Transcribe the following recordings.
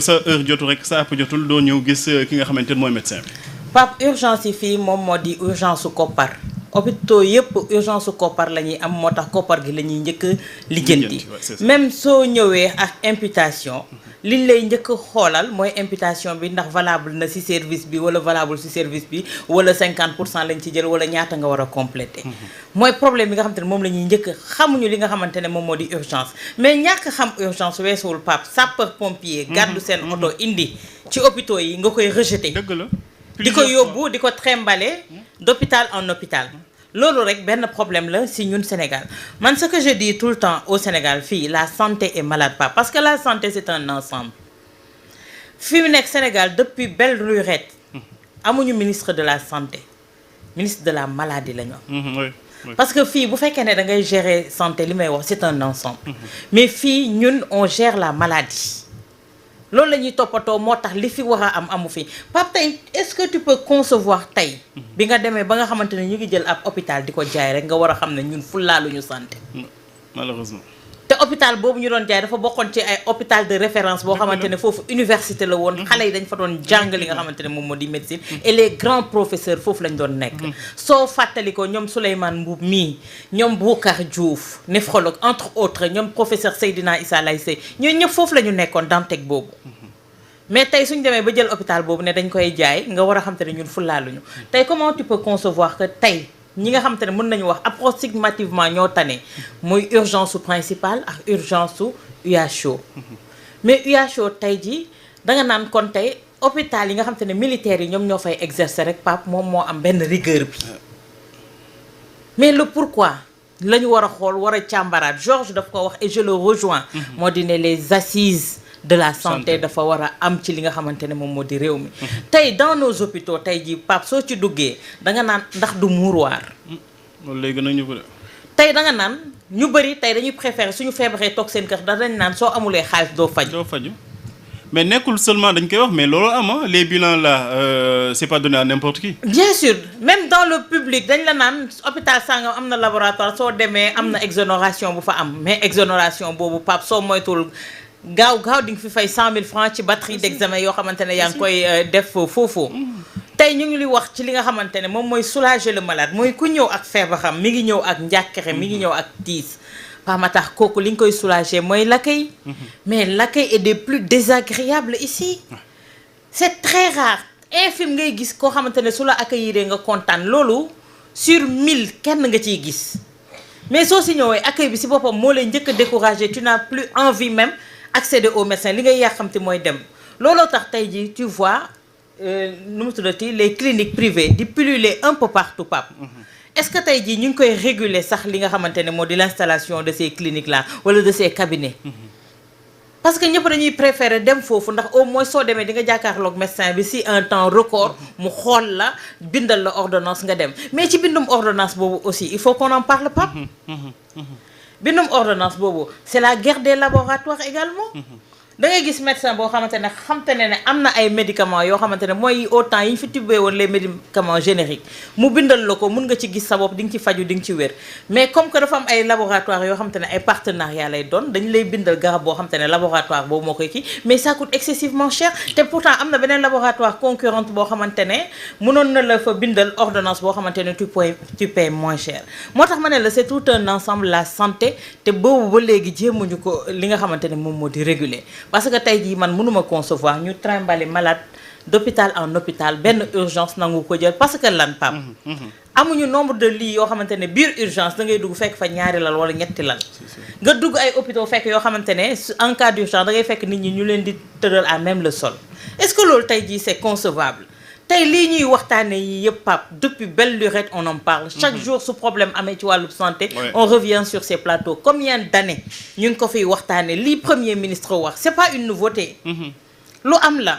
sa heure jotu rek sa app jotul doo ñëw gis ki nga xamante ne mooy médecin bi. Pape urgence yi fii moom moo di urgence su koppar hôpitaux yëpp urgence su koppar la ñuy am moo tax koppar gi la ñuy njëkk lijjanti même soo ñëwee ak imputation liñ lay njëkk xoolal mooy imputation bi ndax valable na ci service bi wala valable ci service bi wala 50% lañ ci jël wala ñaata nga war a compléter. mooy problème bi nga xamante ne moom la ñuy njëkk xamuñu li nga xamante ne moom moo di urgence mais ñàkk xam urgence weesuwul Pape sapeur pompier gàddu seen oto indi ci hôpitaux yi nga koy rejeter. dëgg la. di ko yóbbu di ko trimballer d'hôpital en hôpital loolu rek benn problème la si ñun Sénégal man ce que je dis tout le temps au Sénégal fii la santé est malade pas parce que la santé c'est un ensemble fi mu nekk Sénégal depuis belle lurette amuñu ministre de la santé ministre de la maladie la ñu am parce que fii bu fekkee ne da ngay gérer santé li may wax c'est un ensemble mais fii ñun on gère la maladie loolu la ñuy toppatoo moo tax li fi war a am amu fi Pape tey est-ce que tu peux concevoir tey bi nga demee ba nga xamante ne ñu ngi jël ab hôpital di ko jaay rek nga war a xam ne ñun fulaaluñu santé malheureusement te hôpital boobu ñu doon jaay dafa bokkoon ci ay hôpital de référence boo xamante ne foofu université la woon xale yi dañ fa doon jàng li nga xamante ne moom moo di médecine et les grands professeurs foofu lañ doon nekk soo fàttali ko ñoom Souleymane Mbuub mii ñoom Boucar Diouf néphrologue entre autres ñoom professeur Seydina Issa Laye Sey ñooñu ñëpp foofu la ñu nekkoon Dantec boobu mais tey suñu demee ba jël hôpital boobu ne dañ koy jaay nga war a xam te ne ñun fulaaluñu tey comment tu peux concevoir que tey ñi nga xam te ne mën nañu wax approximativement ñoo tane mooy urgence su principale ak urgence su UHO mais UHO tey ji danga naan kon tey hôpital yi nga xam te ne militaires yi ñoom ñoo fay exercer rek Pape moom moo am benn rigueur bi mais le pourquoi la ñu war a xool war a càmbaraat Georges daf ko wax et je le rejoins moo di ne les assises de la santé dafa war a am ci li nga xamante ne moom moo di réew mi tey dans nos hôpitaux tey ji Pape soo ci duggee danga naan ndax du mouroir loolu lay gën a ñu bëri tey danga naan ñu bëri tey dañuy préférer suñu feebaree toog seen kër dañ naan soo amulee xaalis doo faju mais nekkul seulement dañ koy wax mais loolu am les bilans là c'est pas donné à n'importe qui. bien sûr même dans le public dañ la naan hôpital sangam am na laboratoire soo demee am na exonération bu fa am mais exonération boobu Pape soo moytul gaaw di nga fi fay 100 000 francs ci batterie d'examen yoo xamante ne yaa ngi koy def foofu tey ñu ngi li wax ci li nga xamante ne moom mooy soulager le malade mooy ku ñëw ak feebaram mi ngi ñëw ak njàkkare mi ngi ñëw ak tiis ma tax kooku li nga koy soulager mooy l'accueil mais l'accueil est des plus désagréables ici c'est très rare infime ngay gis koo xamante ne su la accueillir nga kontaan loolu sur 1000 kenn nga ciy gis mais soo si ñëwee accueil bi si boppam moo lay njëkk a décourager tu n'as plus envie même accéder au médecin li ngay yàqamti mooy dem looloo tax tey ji tu vois nu mu tuddati les cliniques privées di pulluler un peu partout Pape est-ce que tey jii ñu ngi koy réguler sax li nga xamante ne moo di l'installation de ces cliniques là wala de ces cabinets parce que ñëpp dañuy préférer dem foofu ndax au moins soo demee di nga jàkkaarloog médecin bi si un temps record mu xool la bindal la ordonnance nga dem mais ci bindum ordonnance boobu aussi il faut qu'on en parle Pape bindum ordonnance boobu c'est la guerre des laboratoires également da ngay gis médecin boo xamante ne am na ay médicaments yoo xamante ne mooy au temps yi ñu fi tibbee woon les médicaments génériques mu bindal la ko mun nga ci gis sa bopp di nga ci faju di nga ci wér mais comme que dafa am ay laboratoires yoo xamante ne ay partenariat lay doon dañu lay bindal garab boo xamante ne laboratoire boobu moo koy kii mais ça coûte excessivement cher te pourtant am na beneen laboratoire concurrente boo xamante ne mënoon na la fa bindal ordonnance boo xamante ne tu paies moins cher moo tax ma ne la c'est tout un ensemble la santé te boobu ba léegi jéemuñu ko li nga xamante ne moom moo di réguler parce que tey jii man mënuma concevoir ñu trimballer malade d'hôpital en hôpital benn urgence nangu ko jël parce que lan Pape amuñu nombre de lits yoo xamante ne biir urgence da ngay dugg fekk fa ñaari lal wala ñetti lal nga dugg ay hôpitaux fekk yoo xamante ne en cas d'urgence da ngay fekk nit ñi ñu leen di tëral à même le sol est-ce que loolu tey jii c'est concevable tey lii ñuy waxtaane yi yëpp Pape depuis belle lurette on en parle chaque jour su problème amee ci wàllu santé on revient sur ces plateaux combien d'années ñu ngi ko fiy waxtaane lii premier ministre wax c'est pas une nouveauté lu am la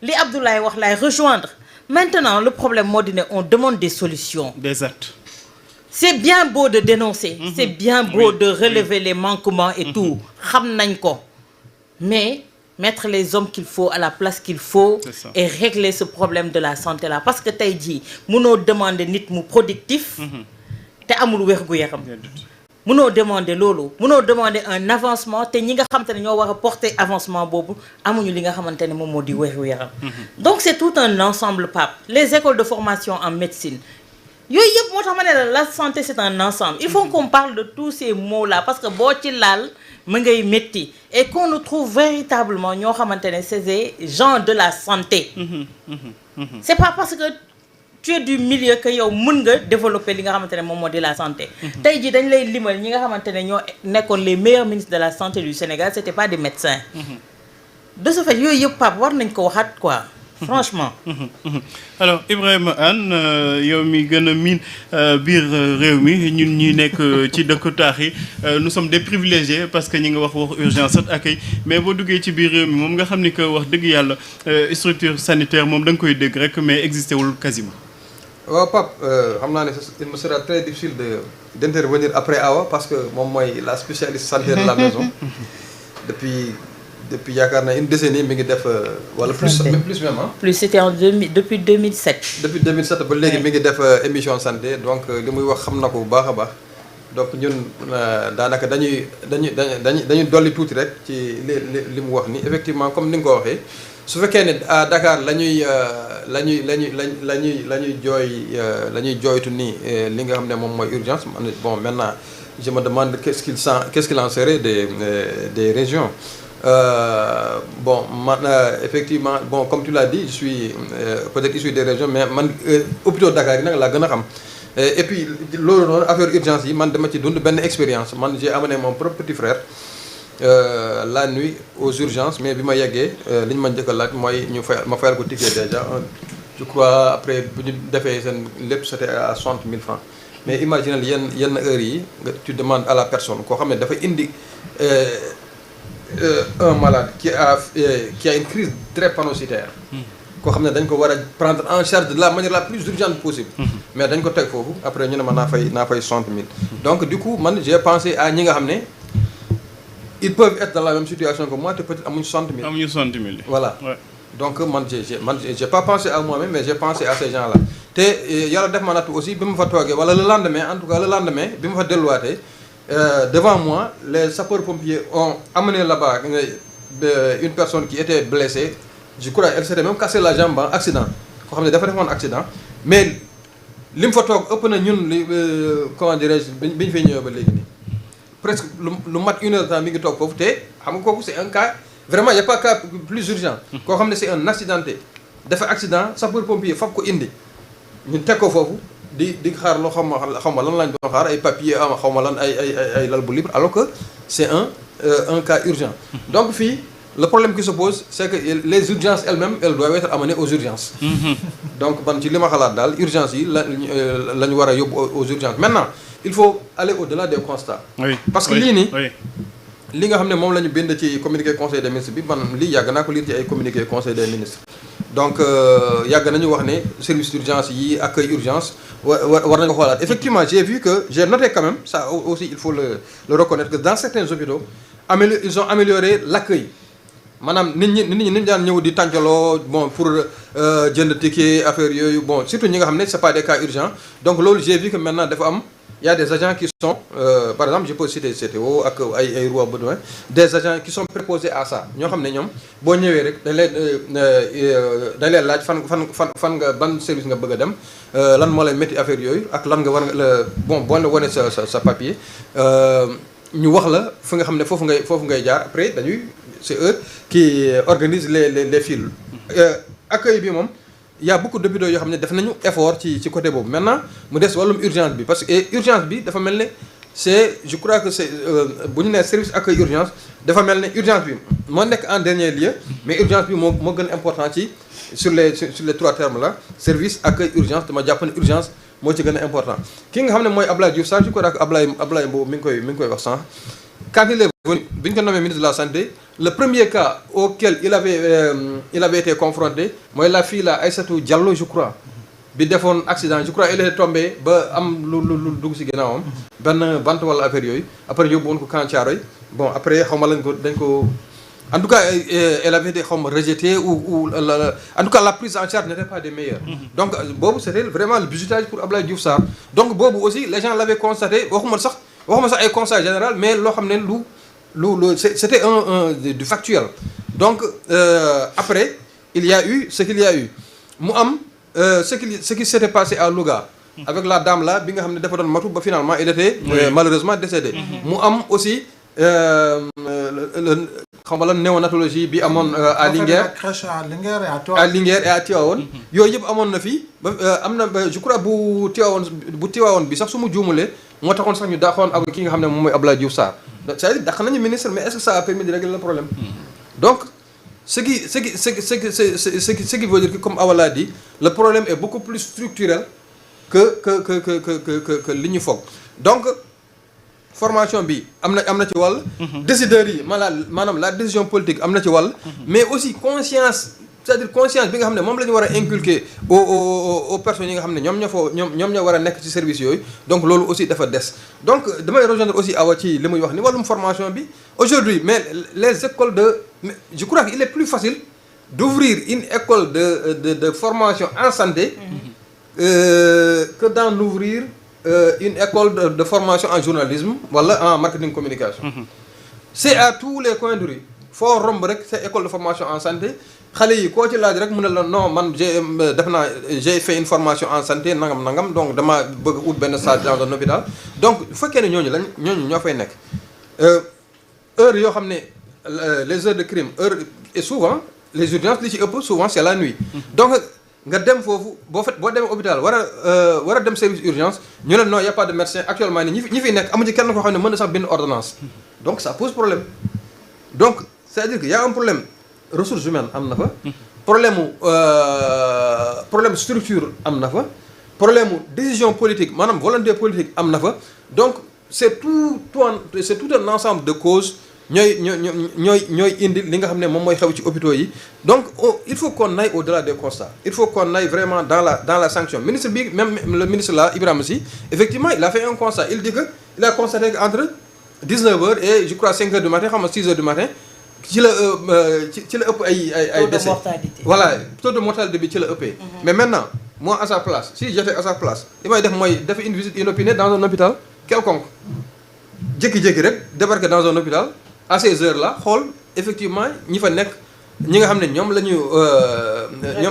li Abdoulaye wax laay rejoindre maintenant le problème moo di ne on demande des solutions des actes c'est bien beau de dénoncer c'est bien beau de relever les manquements et tout xam nañ ko mais mettre les hommes qu'il faut à la place qu'il faut et régler ce problème de la santé là parce que tey jii mënoo demander nit mu productif te amul wér-gu-yaram mënoo demander loolu mënoo demander un avancement te ñi nga xamante ne ñoo war a porter avancement boobu amuñu li nga xamante ne moom moo di wéru yaram. Donc c'est tout un ensemble, Pape. Les écoles de formation en médecine yooyu yëpp moo tax ma ne la santé c'est un ensemble. Il faut qu'on parle de tous ces mots là parce que boo ci laal mu ngay métti et qu'on nous trouve véritablement ñoo xamante ne c'est des gens de la santé. C'est pas parce que tu es du milieu que yow mën nga développer li nga xamante ne moom moo di la santé. Tey jii dañ lay limal ñi nga xamante ne ñoo nekkoon les meilleurs ministres de la santé du Sénégal c'était pas des médecins. De ce fait yooyu yëpp Pape war nañ ko waxaat quoi. Franchement. Alors Ibrahima Anne yow mi gën a miin biir réew mi ñun ñi nekk ci dëkku taax yi nous sommes des privilégiés parce que ñi nga wax urgence ak accueil mais boo duggee ci biir réew mi moom nga xam ni que wax dëgg yàlla structure sanitaire moom da nga koy dégg rek mais existé wul quasiment. waaw Pape xam naa ne il me sera très difficile d'intervenir après Awa parce que moom mooy la spécialiste sanitaire de la maison depuis yaakaar naa une décennie mi ngi def wala plus même hein. Plus c'était depuis 2007. Depuis 2007 ba léegi mi ngi def émission santé donc li muy wax xam na ko bu baax a baax donc ñun daanaka dañuy dolli tuuti rek ci li mu wax ni effectivement comme ni nga ko waxee su fekkee ne à Dakar la ñuy jooytu ni li nga xam ne moom mooy urgence bon maintenant je me demande qu'est-ce qu'il en serait des régions. Bon man effectivement bon comme tu l'as dit je suis peut-être issu des régions mais man hôpitaux Dakar yi nag laa gën a xam et puis loolu noonu affaire urgence yi man dama ci dund benn expérience man j'ai amené mon propre petit frère la nuit aux urgences mais bi ma yeggee li ñu ma njëkk a laaj mooy ma fayal ko ticket déjà je crois après bu ñu defee seen lépp c'était à 60 000 francs mais imaginez yenn heures yi tu demandes à la personne koo xam ne dafa indi un malade qui a une crise drépanocytaire koo xam ne dañ ko war a prendre en charge de la manière la plus urgente possible mais dañ ko teg foofu après ñu ne ma naa fay 60 000 donc du coup man j'ai pensé à ñi nga xam ne ils peuvent être dans la même situation que moi te peut-être amuñu 60 000 voilà ouais. Donc j'ai pas pensé à moi-même mais j'ai pensé à ces gens-là te yàlla def ma nattu aussi bi ma fa toogee wala le lendemain en tout cas le lendemain bi ma fa delluwaatee devant moi les sapeurs-pompiers ont amené là-bas une personne qui était blessée je crois elle s'était même cassé la jambe en accident koo xam ne dafa defoon accident mais li mu fa toog ëpp na ñun li comment dirais-je bi ñu fay ñëwee ba léegi nii presque lu mat 1 heure de temps mi ngi toog foofu te xam nga kooku c'est un cas vraiment y a pas cas plus urgent koo xam ne c'est un accidenté dafa accident sapeur-pompier fab ko indi ñun teg ko foofu di xaar loo xaw ma lan lañ doon xaar ay papier xaw ma lan ay lal bu libre alors que c'est un cas urgent donc fii le problème qui se pose c'est que les urgences elles-mêmes elles doivent être amenées aux urgences donc man ci li ma xalaat daal urgence yi la ñu war a yóbbu aux urgences maintenant il faut aller au-delà des constats parce que lii nii li nga xam ne moom la ñu bind ci communiqué conseil des ministres bi man lii yàgg naa ko lire ci ay communiqué conseil des ministres donc yàgg nañu wax ne service d'urgence yi accueil urgence war nañu ko xoolaat effectivement j'ai noté quand même ça aussi il faut le reconnaître que dans certains hôpitaux ils ont amélioré l'accueil maanaam nit ñi daan ñëw di tàncaloo bon pour jënd ticket affaire yooyu bon surtout ñi nga xam ne c'est pas des cas urgents donc loolu j'ai vu que maintenant dafa am il y a des agents qui sont par exemple je peux citer CTO ak ay Rois Baudouin des agents qui sont préposés à ça ñoo xam ne ñoom boo ñëwee rek dañ leen laaj fan nga ban service nga bëgg a dem lan moo lay métti affaire yooyu ak lan nga war nga bon boo la wane sa papier ñu wax la fi nga xam ne foofu ngay jaar après c'est eux qui organisent les files accueil bi moom il y a beaucoup d'hôpitaux yoo xam ne def nañu effort ci côté boobu maintenant mu des wàllum urgence bi parce que urgence bi dafa mel ne c'est je crois que c'est bu ñu nee service accueil urgence dafa mel ne urgence bi moo nekk en dernier lieu mais urgence bi moo gën important ci sur les 3 termes là service accueil urgence dama jàpp ne urgence moo ci gën a important ki nga xam ne mooy Abdoulaye Diouf Sarr je crois que Abdoulaye Mbow mi ngi koy wax sànq quand il est venu bi ñu ko nommé ministre de la santé le premier cas auquel il avait été confronté mooy la fille là Aïssatou Diallo je crois bi defoon accident je crois elle est tombée ba am lu dugg ci ginnaawam benn bant wala affaire yooyu après yóbbu woon ko Camp Thiaroye bon après xaw ma dañ ko en tout cas elle avait été xaw ma rejetée ou en tout cas la prise en charge n'était pas des meilleures donc boobu c'était vraiment le bizutage pour Abdoulaye Diouf Sarr donc boobu aussi les gens l'avaient constaté waxuma sax waxuma sax ay constat général mais loo xam ne lu c'était du factuel. Donc après il y a eu ce qu'il y a eu mu am ce qui s'était passé à Louga avec la dame là bi nga xam ne dafa doon matu ba finalement il était malheureusement décédé. mu am aussi xam nga lan néonatologie bi amoon à Linguère à Linguère et à Tivaouane yooyu yëpp amoon na fi ba am na je crois bu Tivaouane bi sax su mu juumulee moo taxoon sax ñu daaxoon ak ki nga xam ne moom mooy Abdoulaye Diouf Sarr c'est-à-dire dàq nañu ministre mais est-ce que ça a permis de régler le problème. Donc ce qui veut dire que comme Awa l'a dit le problème est beaucoup plus structurel que li ñu foog. Donc formation bi am na ci wàll. décideurs yi maanaam la décision politique am na ci wàll. mais aussi conscience c'est-à-dire conscience bi nga xam ne moom la ñu war a inculquer aux personnes yi nga xam ne ñoom ñoo war a nekk ci service yooyu donc loolu aussi dafa des. Donc damay rejoindre aussi Awa ci li muy wax ni wàllum formation bi aujourd'hui mais les écoles je crois qu'il est plus facile d'ouvrir une école de formation en santé que d'en ouvrir une école de formation en journalisme wala en marketing communication. C'est à tous les coins de rue foo romb rek c'est école de formation en santé xale yi koo ci laaj rek mu ne la non man j'ai fait une formation en santé nangam donc dama bëgg ut benn stage dans un hôpital. Donc bu fekkee ne ñooñu ñoo fay nekk heure yoo xam ne les heures de crime et souvent les urgences li ci ëpp souvent c'est la nuit. Donc nga dem foofu boo demee hôpital war a dem service urgence ñu ne non y a pas de médecin actuellement ni ñi fi nekk amu ci kenn koo xam ne mën na sax bind ordonnance. Donc ça pose problème. Donc c'est-à-dire que y a un problème ressources humaines am na fa. problème structure am na fa. problème décision politique maanaam volonté politique am na fa. Donc c'est tout un ensemble de causes ñooy indi li nga xam ne moom mooy xew ci hôpitaux yi. Donc il faut qu'on aille au-delà des constats. Il faut qu'on aille vraiment dans la sanction. Ministre bi même le ministre là Ibrahima Sy effectivement il a fait un constat. Il dit que il a constaté que entre 19h et je crois 5h du matin xam nga 6h du matin ci la ëpp ay décès. Voilà taux de mortalité bi ci la ëppee. Mais maintenant moi à sa place si j'étais à sa place li may def mooy def une visite inopinée dans un hôpital quelconque jékki-jékki rek débarquer dans un hôpital à ces heures là xool effectivement ñi fa nekk ñi nga xam ne ñoom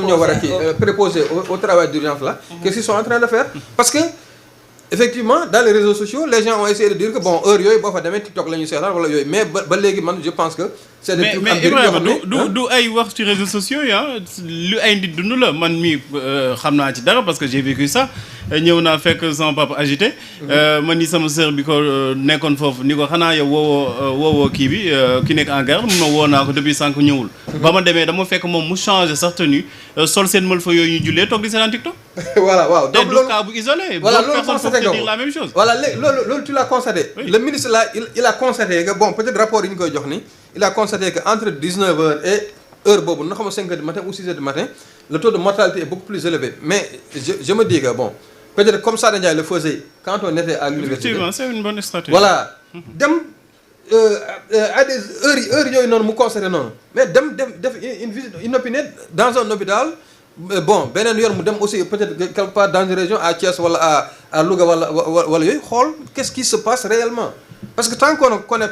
ñoo war a préposé au travail d'urgence là. Qu'est-ce qu'ils sont en train de faire parce que effectivement dans les réseaux sociaux les gens ont essayé de dire que bon heure yooyu boo fa demee TikTok la ñuy seetaan wala yooyu mais ba léegi man je pense que c'est des trucs mais du ay wax ci réseaux sociaux yi lu ay nit dund la man mi xam naa ci dara parce que j'ai vécu ça ñëw naa fekk sama papa agité man ni sama sœur bi ko nekkoon foofu ni ko xanaa yow woowoo kii bi ki nekk en garde ma woo naa ko depuis sànq ñëwul ba ma demee dama fekk moom mu changé sax tenue sol seen mël fa yooyu ñu jullee toog di seetaan TikTok. Voilà waaw donc loolu cas bu isolé. voilà loolu constaté nga dire la même chose. voilà loolu tu l'as constaté. Oui. Le ministre là il a constaté que bon peut-être rapport yi ñu koy jox ni il a constaté que entre 19h et heure boobu na xam 5h du matin ou 6h du matin le taux de mortalité est beaucoup plus élevé mais je me dis que bon peut-être comme Sada Ndiaye le faisait quand on était à l'université. Effectivement c'est une bonne stratégie. Voilà dem à des heures yooyu noonu mu constaté noonu mais dem def une visite inopinée dans un hôpital. Bon beneen yoon mu dem aussi peut-être quelque part dans une région à Thiès wala à Louga wala yooyu xool qu'est-ce qui se passe réellement parce que tant qu'on connaît pas